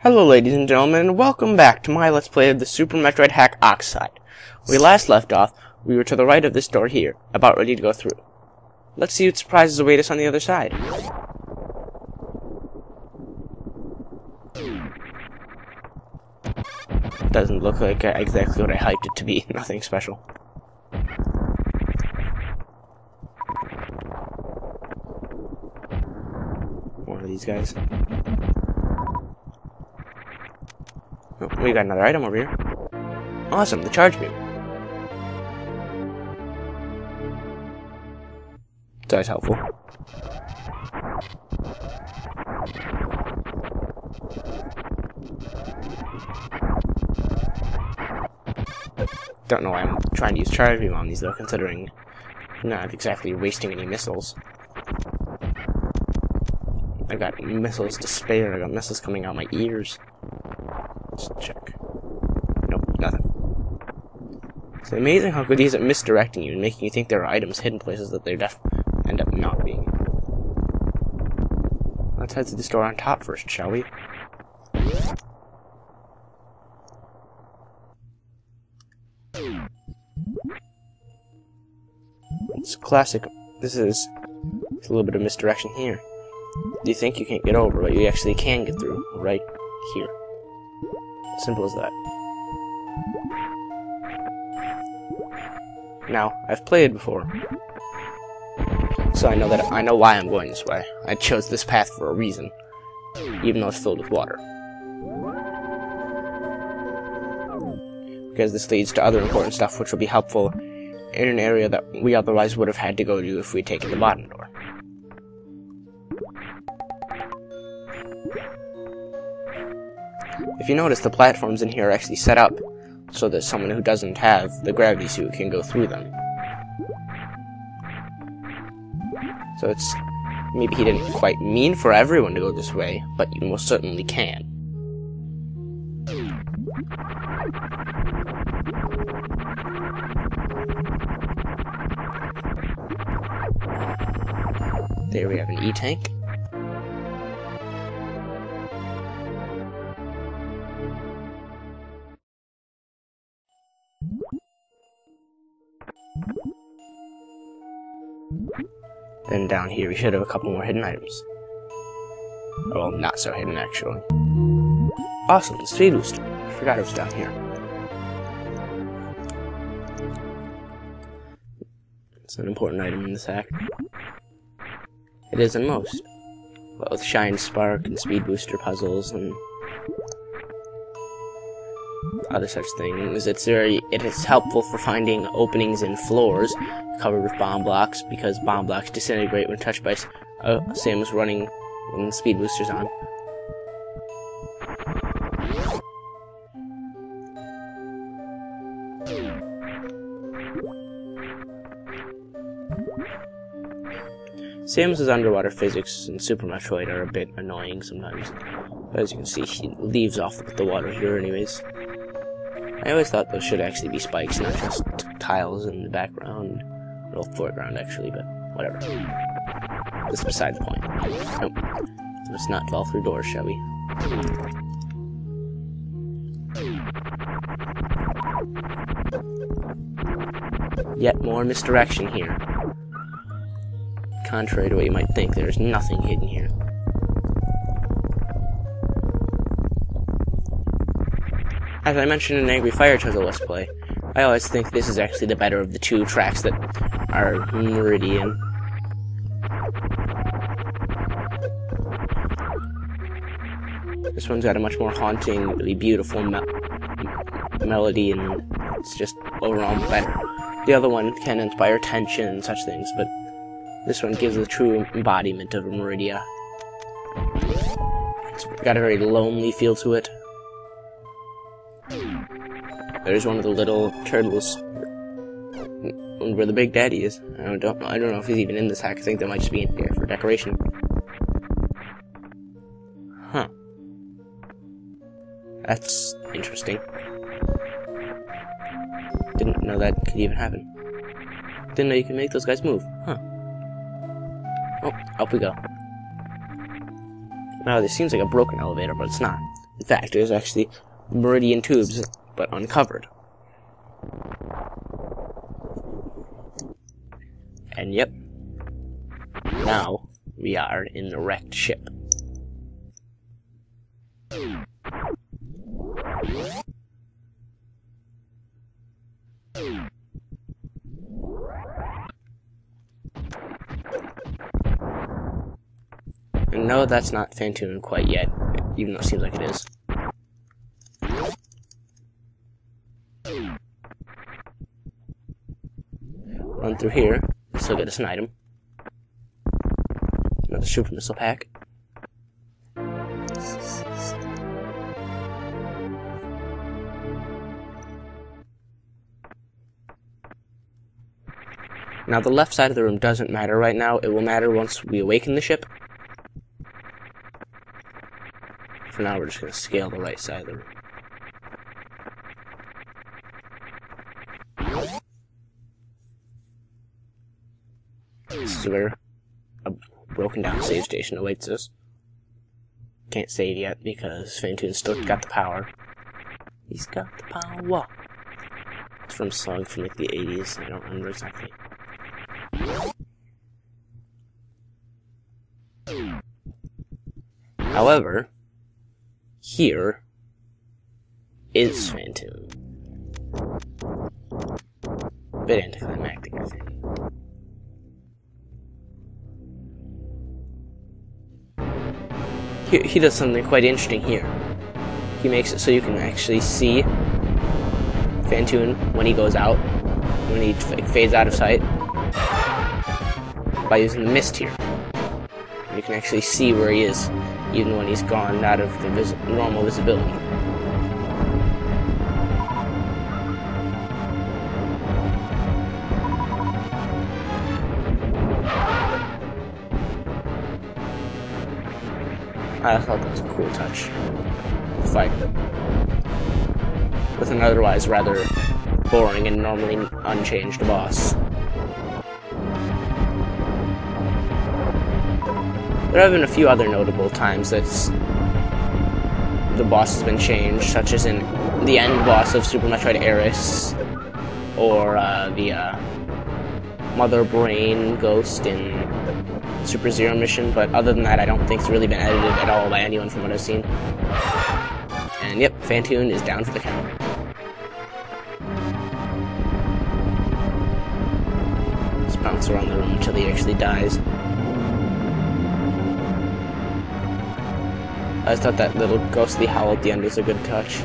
Hello ladies and gentlemen, and welcome back to my Let's Play of the Super Metroid ROMhack Oxide. When we last left off, we were to the right of this door here, about ready to go through. Let's see what surprises await us on the other side. Doesn't look like exactly what I hyped it to be, nothing special. One of these guys. Oh, we got another item over here. Awesome, the charge beam. It's always helpful. Don't know why I'm trying to use charge beam on these though, considering I'm not exactly wasting any missiles. I've got missiles to spare, I've got missiles coming out my ears. Let's check. Nope, nothing. It's amazing how good he is at misdirecting you and making you think there are items hidden places that they end up not being. Let's head to the store on top first, shall we? It's classic. This is a little bit of misdirection here. You think you can't get over, but you actually can get through right here. Simple as that. Now, I've played before, so I know why I'm going this way. I chose this path for a reason, even though it's filled with water. Because this leads to other important stuff which will be helpful in an area that we otherwise would have had to go to if we'd taken the bottom door. If you notice, the platforms in here are actually set up so that someone who doesn't have the gravity suit can go through them. So it's... maybe he didn't quite mean for everyone to go this way, but you most certainly can. There we have an E-tank. Then down here we should have a couple more hidden items. Well, not so hidden actually. Awesome, the speed booster. Forgot it was down here. It's an important item in this act. It is in most. But with Shine Spark and speed booster puzzles and other such things, it is helpful for finding openings in floors covered with bomb blocks, because bomb blocks disintegrate when touched by Samus running when the speed booster's on. Samus's underwater physics in Super Metroid are a bit annoying sometimes. But as you can see, she leaves off with the water here anyways. I always thought those should actually be spikes, not just tiles in the background. Well, foreground actually, but whatever. That's beside the point. Nope. Let's not fall through doors, shall we? Yet more misdirection here. Contrary to what you might think, there's nothing hidden here. As I mentioned in Angry Fire Turtle Let's Play, I always think this is actually the better of the two tracks that are Meridian. This one's got a much more hauntingly beautiful melody, and it's just overall better. The other one can inspire tension and such things, but this one gives a true embodiment of Meridia. It's got a very lonely feel to it. There's one of the little turtles where the Big Daddy is. I don't know if he's even in this hack. I think that might just be in here for decoration. Huh. That's interesting. Didn't know that could even happen. Didn't know you could make those guys move. Huh. Oh, up we go. Now, this seems like a broken elevator, but it's not. In fact, there's actually meridian tubes, but uncovered. And yep, now we are in the wrecked ship. And no, that's not Phantoon quite yet, even though it seems like it is. Run through here, still get us an item. Another super missile pack. Now the left side of the room doesn't matter right now, it will matter once we awaken the ship. For now, we're just going to scale the right side of the room. This is where a broken down save station awaits us. Can't save yet because Phantoon's still got the power. He's got the power. It's from a song from like the 80s, I don't remember exactly. However, here is Phantoon. Bit anticlimactic, I think. He does something quite interesting here. He makes it so you can actually see Phantoon when he goes out, when he fades out of sight, by using the mist here. You can actually see where he is, even when he's gone out of the normal visibility. I thought that was a cool touch. Fight with an otherwise rather boring and normally unchanged boss. There have been a few other notable times that the boss has been changed, such as in the end boss of Super Metroid or the Mother Brain Ghost in Super Zero Mission, but other than that, I don't think it's really been edited at all by anyone from what I've seen. And yep, Phantoon is down for the count. Let's bounce around the room until he actually dies. I just thought that little ghostly howl at the end was a good touch.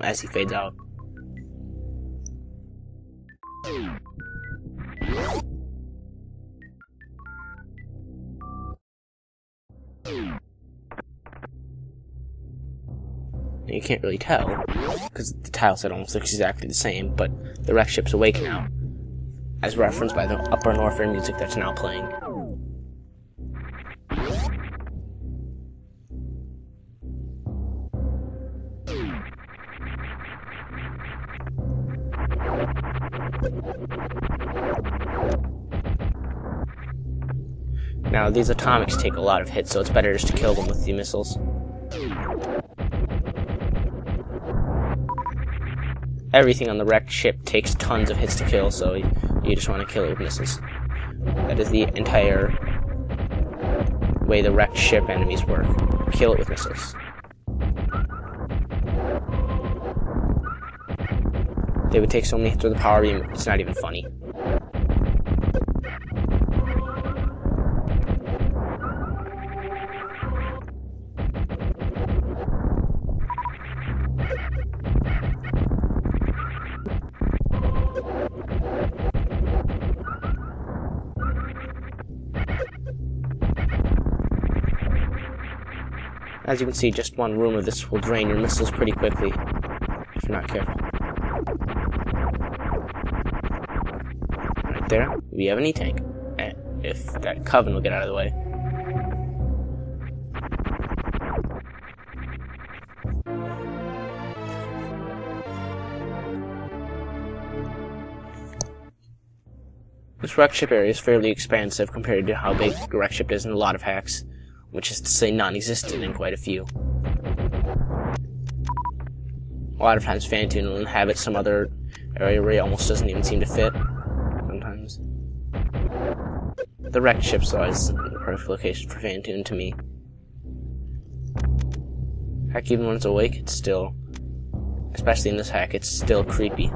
As he fades out. You can't really tell, because the tile set almost looks exactly the same, but the wreck ship's awake now, as referenced by the Upper Northern music that's now playing. Now, these atomics take a lot of hits, so it's better just to kill them with the missiles. Everything on the wrecked ship takes tons of hits to kill, so you just want to kill it with missiles. That is the entire way the wrecked ship enemies work. Kill it with missiles. They would take so many hits with the power beam, it's not even funny. As you can see, just one room of this will drain your missiles pretty quickly, if you're not careful. Right there, we have an E-tank. If that Coven will get out of the way. This wreck ship area is fairly expansive compared to how big the wreck ship is in a lot of hacks. which is to say non-existent in quite a few. A lot of times Phantoon will inhabit some other area where he almost doesn't even seem to fit, sometimes. The wrecked ship's always the perfect location for Phantoon to me. Heck, even when it's awake, it's still, especially in this hack, it's still creepy.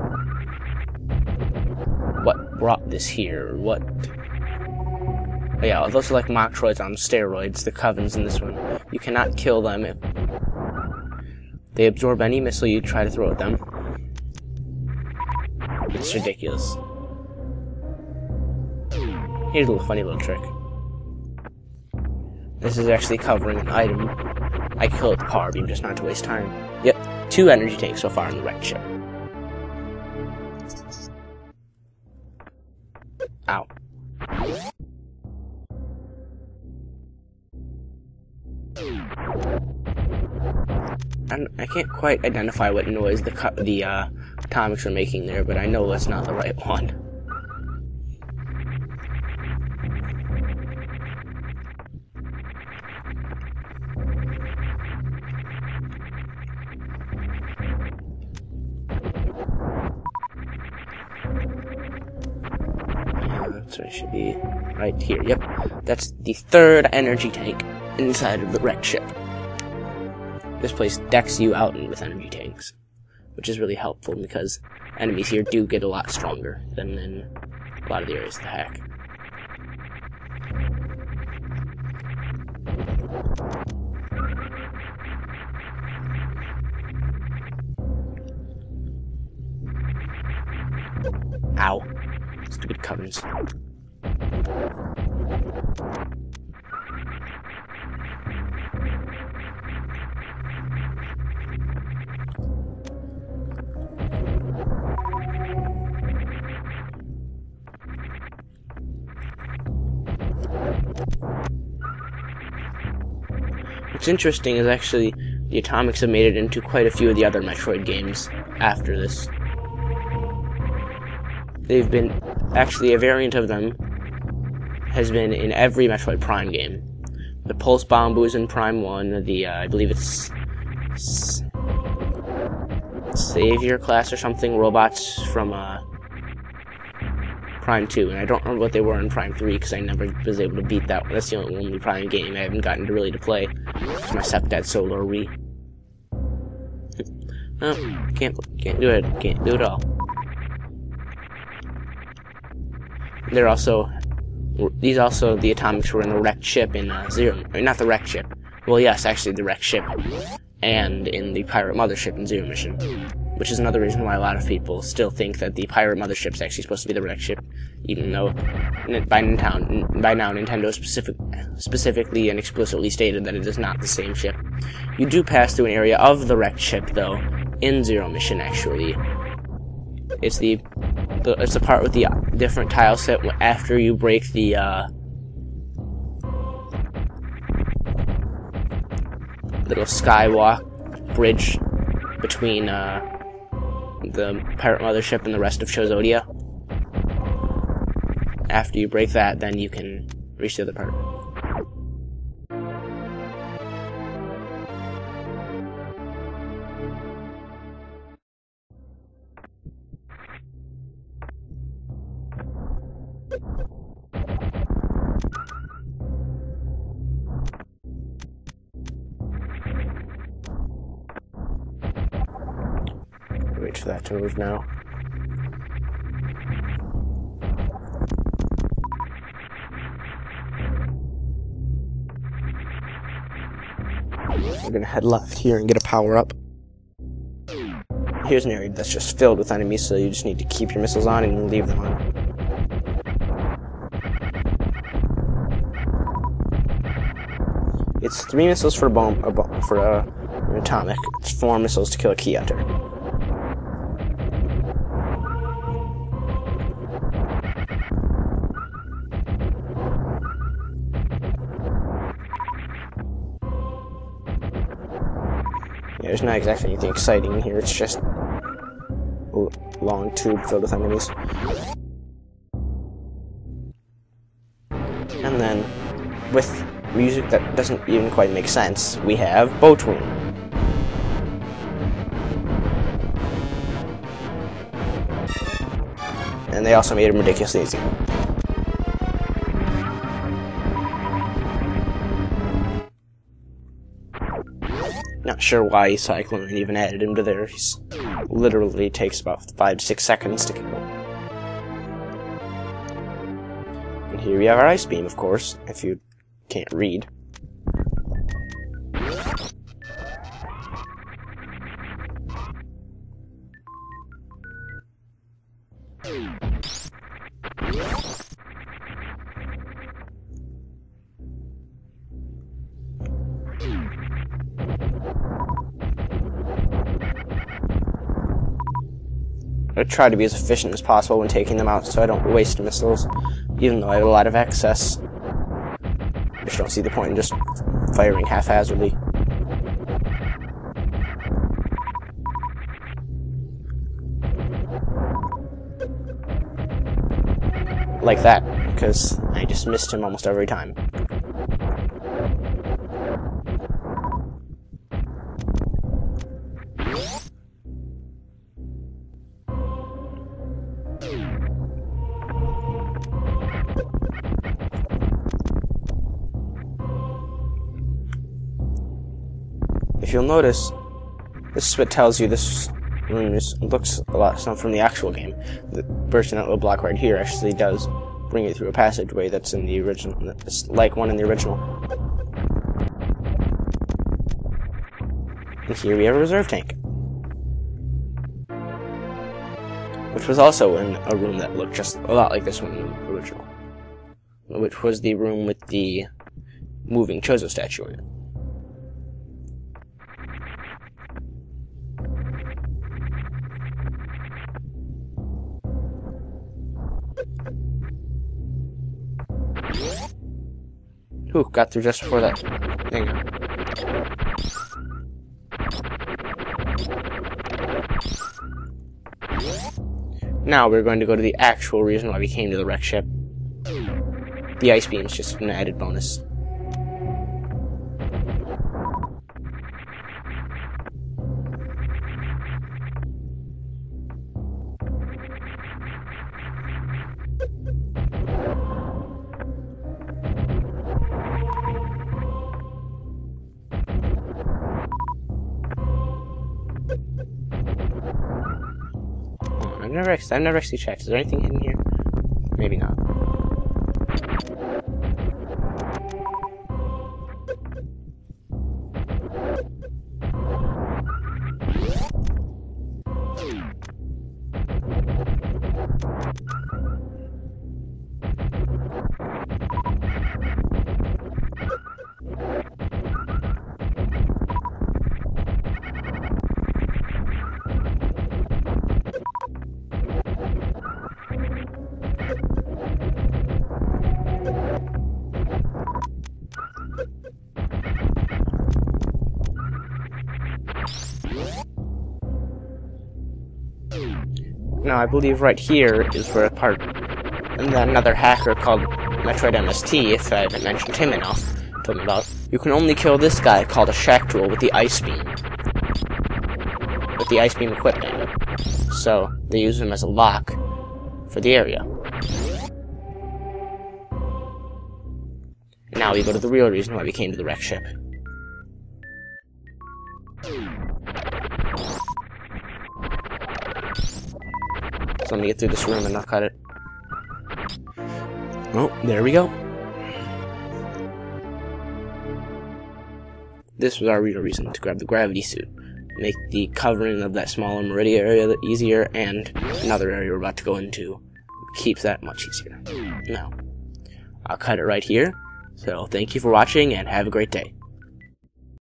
What brought this here? What? Oh yeah, those are like Metroids on steroids, the Covens in this one. You cannot kill them if they absorb any missile you try to throw at them. It's ridiculous. Here's a little funny little trick. This is actually covering an item. I kill it with the power beam just not to waste time. Yep, 2 energy tanks so far in the wrecked ship. Ow. And I can't quite identify what noise the atomics are making there, but I know that's not the right one. So it should be right here. Yep, that's the 3rd energy tank inside of the wrecked ship. This place decks you out with energy tanks, which is really helpful because enemies here do get a lot stronger than in a lot of the areas of the hack. Ow. Stupid Covens. What's interesting is actually the atomics have made it into quite a few of the other Metroid games after this. They've been, actually a variant of them has been in every Metroid Prime game. The Pulse Bomb was in Prime 1, the, I believe it's Savior class or something, robots from Prime 2, and I don't remember what they were in Prime 3 because I never was able to beat that one. That's the only Prime game I haven't gotten to really to play because my stepdad's so low re. No, can't do it. Can't do it all. They're also, the atomics were in the wrecked ship in Zero, or not the wrecked ship. Well, yes, actually the wrecked ship, and in the pirate mothership in Zero Mission, which is another reason why a lot of people still think that the pirate mothership is actually supposed to be the wrecked ship, even though by now Nintendo specifically and explicitly stated that it is not the same ship. You do pass through an area of the wrecked ship, though, in Zero Mission, actually. It's the part with the different tile set after you break the little skywalk bridge between the pirate mothership and the rest of Chozodia. After you break that, then you can reach the other part. Wait for that to move now. We're gonna head left here and get a power-up. Here's an area that's just filled with enemies, so you just need to keep your missiles on and leave them on. It's 3 missiles for an atomic. It's 4 missiles to kill a key hunter. Yeah, there's not exactly anything exciting in here. It's just a long tube filled with enemies. And then, with music that doesn't even quite make sense, we have Boat Room. And they also made him ridiculously easy. Not sure why Cyclone even added him to there. He's literally takes about 5 to 6 seconds to kill. And here we have our Ice Beam, of course, if you can't read. I try to be as efficient as possible when taking them out so I don't waste missiles, even though I have a lot of excess. I just don't see the point in just firing haphazardly. Like that, because I just missed him almost every time. If you'll notice, this is what tells you this room looks a lot from the actual game. The bursting that little block right here actually does bring you through a passageway that's in the original. It's like one in the original. And here we have a reserve tank, which was also in a room that looked just a lot like this one in the original, which was the room with the moving Chozo statue in it. Ooh, got through just before that thing. Now we're going to go to the actual reason why we came to the wreck ship. The Ice Beam is just an added bonus. I've never actually checked. Is there anything hidden here? Maybe not. Now, I believe right here is where a part, and then another hacker called Metroid MST, if I haven't mentioned him enough, told me about. You can only kill this guy called a Shack Tool with the Ice Beam. With the Ice Beam equipment. So, they use him as a lock for the area. And now we go to the real reason why we came to the wreck ship. So let me get through this room and not cut it. Oh, there we go. This was our real reason to grab the gravity suit. Make the covering of that smaller meridian area easier, and another area we're about to go into keeps that much easier. Now, I'll cut it right here. So thank you for watching and have a great day.